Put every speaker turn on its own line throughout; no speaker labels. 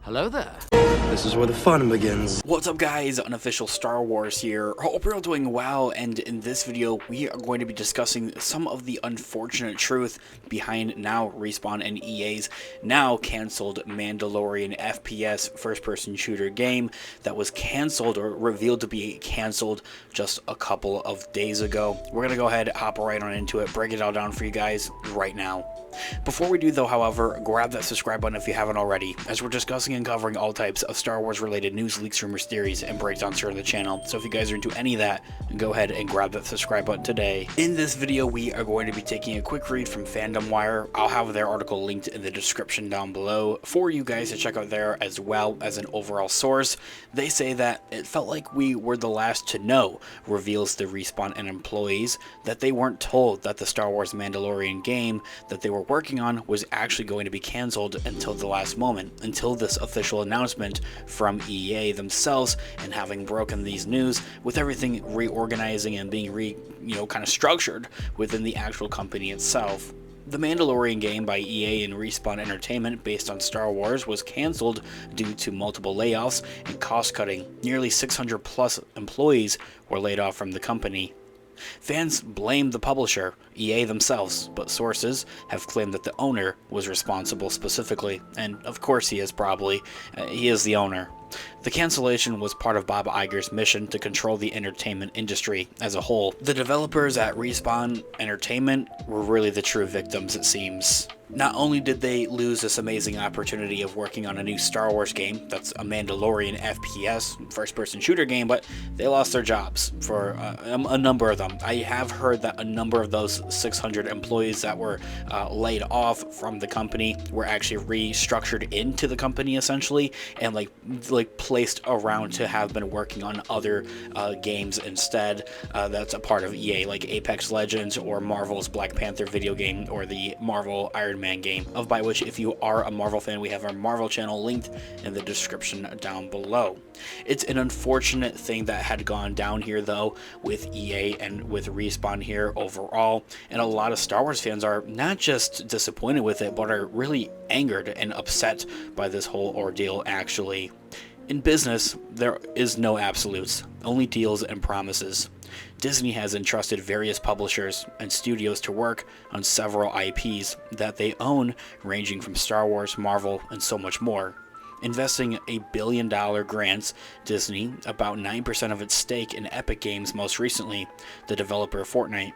Hello there.
This is where the fun begins.
What's up guys, Unofficial Star Wars here. Hope you're all doing well, and in this video we are going to be discussing some of the unfortunate truth behind now Respawn and EA's now cancelled Mandalorian FPS first-person shooter game that was cancelled or revealed to be cancelled just a couple of days ago. We're gonna go ahead, hop right on into it, break it all down for you guys right now. Before we do though, however, grab that subscribe button if you haven't already, as we're discussing and covering all types of Star Wars related news, leaks, rumors, theories, and breakdowns here on the channel. So if you guys are into any of that, go ahead and grab that subscribe button today. In this video, we are going to be taking a quick read from Fandom Wire. I'll have their article linked in the description down below for you guys to check out there, as well as an overall source. They say that it felt like we were the last to know, reveals the Respawn and employees, that they weren't told that the Star Wars Mandalorian game that they were working on was actually going to be cancelled until the last moment, until this official announcement from EA themselves, and having broken these news with everything reorganizing and being kind of structured within the actual company itself. The Mandalorian game by EA and Respawn Entertainment, based on Star Wars, was cancelled due to multiple layoffs and cost cutting. Nearly 600 plus employees were laid off from the company. Fans blame the publisher, EA themselves, but sources have claimed that the owner was responsible specifically, and of course he is probably. He is the owner. The cancellation was part of Bob Iger's mission to control the entertainment industry as a whole. The developers at Respawn Entertainment were really the true victims, it seems. Not only did they lose this amazing opportunity of working on a new Star Wars game that's a Mandalorian FPS first-person shooter game, but they lost their jobs for a number of them. I have heard that a number of those 600 employees that were laid off from the company were actually restructured into the company essentially, and like placed around to have been working on other games instead. That's a part of EA, like Apex Legends or Marvel's Black Panther video game, or the Marvel Iron Man game, of by which, if you are a Marvel fan, we have our Marvel channel linked in the description down below. It's an unfortunate thing that had gone down here though with EA and with Respawn here overall, and a lot of Star Wars fans are not just disappointed with it, but are really angered and upset by this whole ordeal actually. In business, there is no absolutes, only deals and promises. Disney has entrusted various publishers and studios to work on several IPs that they own, ranging from Star Wars, Marvel, and so much more. Investing $1 billion grants Disney about 9% of its stake in Epic Games most recently, the developer of Fortnite.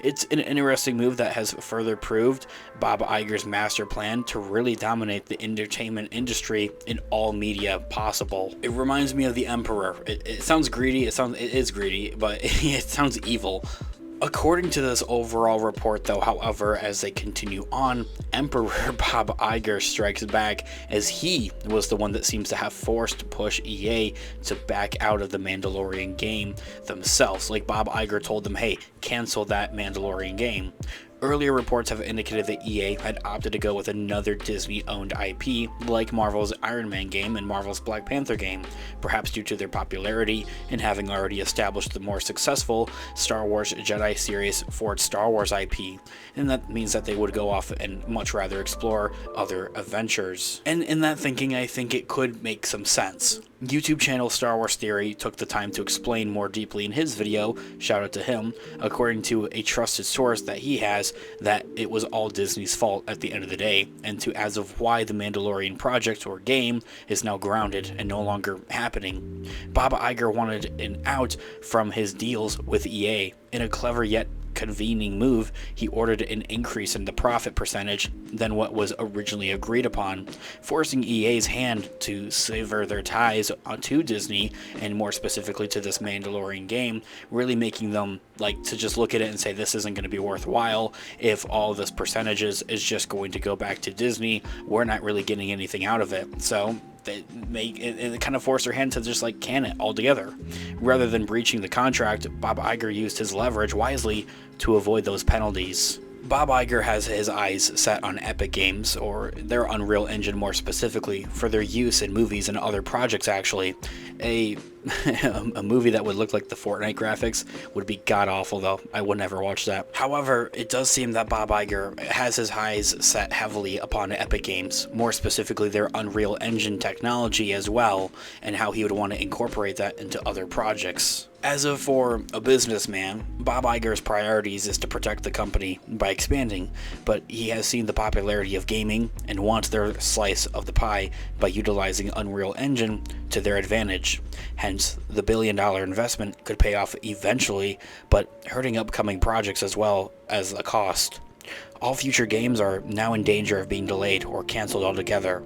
It's an interesting move that has further proved Bob Iger's master plan to really dominate the entertainment industry in all media possible. It reminds me of the Emperor. It sounds greedy, it is greedy, but it sounds evil. According to this overall report though, however, as they continue on, Emperor Bob Iger strikes back, as he was the one that seems to have forced to push EA to back out of the Mandalorian game themselves. Like Bob Iger told them, hey, cancel that Mandalorian game. Earlier reports have indicated that EA had opted to go with another Disney-owned IP, like Marvel's Iron Man game and Marvel's Black Panther game, perhaps due to their popularity and having already established the more successful Star Wars Jedi series for its Star Wars IP, and that means that they would go off and much rather explore other adventures. And in that thinking, I think it could make some sense. YouTube channel Star Wars Theory took the time to explain more deeply in his video, shout out to him, according to a trusted source that he has, that it was all Disney's fault at the end of the day, and to as of why the Mandalorian project or game is now grounded and no longer happening. Bob Iger wanted an out from his deals with EA. In a clever yet convening move, he ordered an increase in the profit percentage than what was originally agreed upon, forcing EA's hand to sever their ties to Disney, and more specifically to this Mandalorian game, really making them like to just look at it and say, this isn't going to be worthwhile if all this percentages is just going to go back to Disney. We're not really getting anything out of it. So they make it kind of forced their hand to just like can it altogether. Rather than breaching the contract, Bob Iger used his leverage wisely to avoid those penalties. Bob Iger has his eyes set on Epic Games, or their Unreal Engine more specifically, for their use in movies and other projects actually. A movie that would look like the Fortnite graphics would be god-awful though. I would never watch that. However, it does seem that Bob Iger has his eyes set heavily upon Epic Games, more specifically their Unreal Engine technology as well, and how he would want to incorporate that into other projects. As of for a businessman, Bob Iger's priorities is to protect the company by expanding, but he has seen the popularity of gaming and wants their slice of the pie by utilizing Unreal Engine to their advantage. Hence, the billion-dollar investment could pay off eventually, but hurting upcoming projects as well as a cost. All future games are now in danger of being delayed or canceled altogether.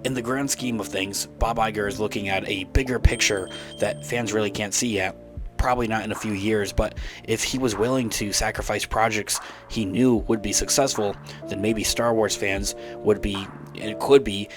In the grand scheme of things, Bob Iger is looking at a bigger picture that fans really can't see yet. Probably not in a few years, but if he was willing to sacrifice projects he knew would be successful, then maybe Star Wars fans would be, and could be,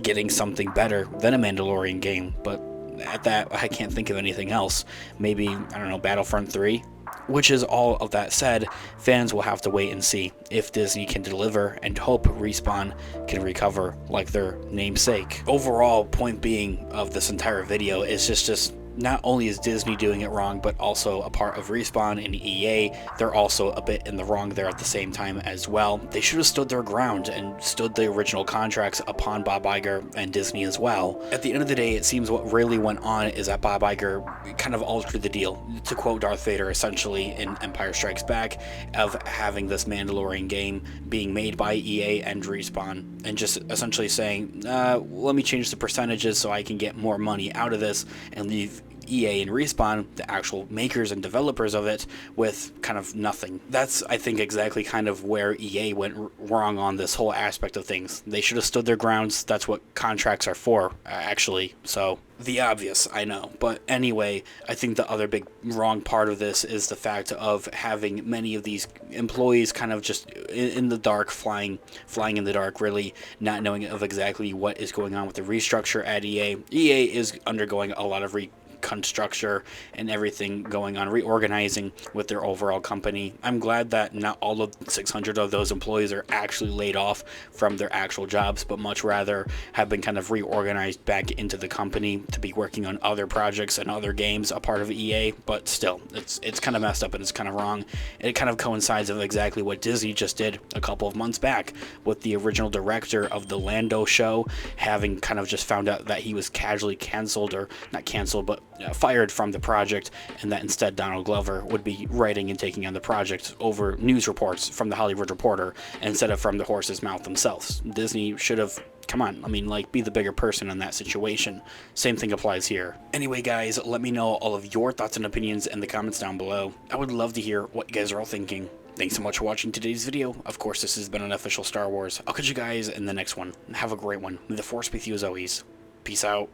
getting something better than a Mandalorian game. But at that, I can't think of anything else. Maybe, I don't know, Battlefront 3? Which is all of that said, fans will have to wait and see if Disney can deliver and hope Respawn can recover like their namesake. Overall, point being of this entire video is just not only is Disney doing it wrong, but also a part of Respawn and EA, they're also a bit in the wrong there at the same time as well. They should have stood their ground and stood the original contracts upon Bob Iger and Disney as well. At the end of the day, it seems what really went on is that Bob Iger kind of altered the deal, to quote Darth Vader essentially in Empire Strikes Back, of having this Mandalorian game being made by EA and Respawn, and just essentially saying, let me change the percentages so I can get more money out of this and leave EA and Respawn, the actual makers and developers of it, with kind of nothing. That's, I think, exactly kind of where EA went wrong on this whole aspect of things. They should have stood their grounds. That's what contracts are for, actually. So, the obvious, I know. But anyway, I think the other big wrong part of this is the fact of having many of these employees kind of just in the dark, flying in the dark, really not knowing of exactly what is going on with the restructure at EA. EA is undergoing a lot of restructure and everything going on, reorganizing with their overall company. I'm glad that not all of 600 of those employees are actually laid off from their actual jobs, but much rather have been kind of reorganized back into the company to be working on other projects and other games, a part of EA. But still, it's kind of messed up and it's kind of wrong. And it kind of coincides with exactly what Disney just did a couple of months back with the original director of the Lando show having kind of just found out that he was casually canceled, or not canceled, but fired from the project, and that instead Donald Glover would be writing and taking on the project over news reports from the Hollywood Reporter instead of from the horse's mouth themselves. Disney should have, come on, I mean, like, be the bigger person in that situation. Same thing applies here. Anyway, guys, let me know all of your thoughts and opinions in the comments down below. I would love to hear what you guys are all thinking. Thanks so much for watching today's video. Of course, this has been an official Star Wars. I'll catch you guys in the next one. Have a great one. May the Force be with you as always. Peace out.